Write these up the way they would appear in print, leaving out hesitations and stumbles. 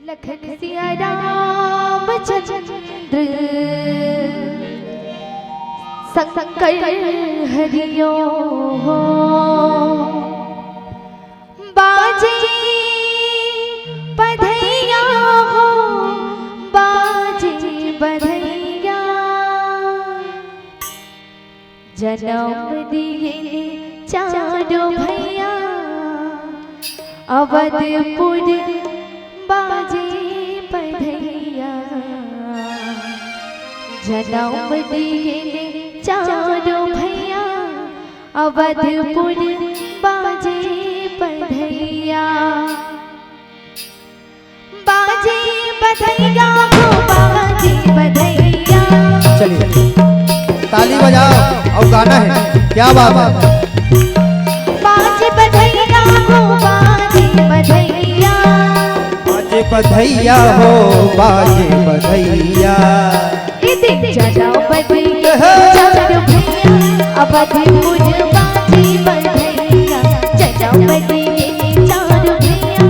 लखन सिया रामचंद्र शंकर हरियो हो बाजे बधैया हो बाजे बधैया जन्म दिए चारों भैया अवधपुर बाजे बधैया जन्म दिए चारों भैया अवधपुर बाजे बधैया बाजे बधैया हो बाजे बधैया। चलिए ताली बजाओ और गाना है, क्या बात है। बाजे बधैया हो बाजे बधैया बाजे बधैया हो बाजे बधैया जन्म दिए चारों भैया अवधपुर बाजे बधैया जन्म दिए चारों भैया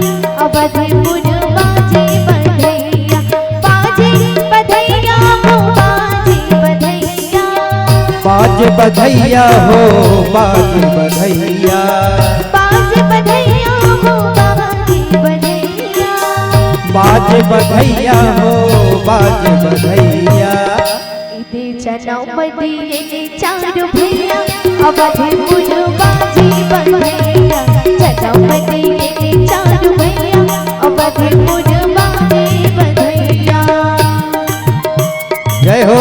अवधपुर बाजे बधैया बाजे बधैया हो बाजे बधैया बाजे बधैया हो बाजे बधैया बाजे बधैया हो बाजे बधैया बाजे बधैया हो बाजे बधैया जन्म दिए चारों भैया अवधपुर बाजे बधैया जन्म दिए चारों भैया अवधपुर बाजे बधैया। जय हो।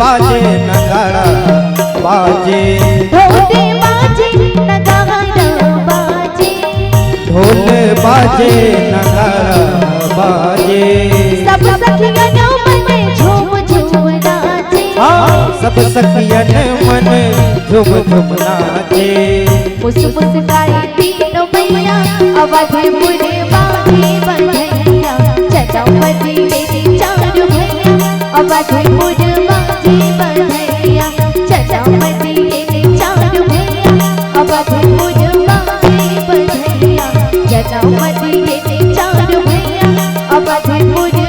बाजे नगाड़ा बाजे ढोल बाजे नगाड़ा बाजे ढोल बाजे नगाड़ा बाजे सब सखियन मन झूम झूम नाचे सब सखियन मन झूम झूम नाचे मुस्काई तीनों मैया अवधपुर बाजे बधैया जन्म दिए चारों भैया अवधपुर बाजे बधैया जन्म दिए चारों भैया अवधपुर बाजे बधैया जन्म दिए चारों भैया अवधपुर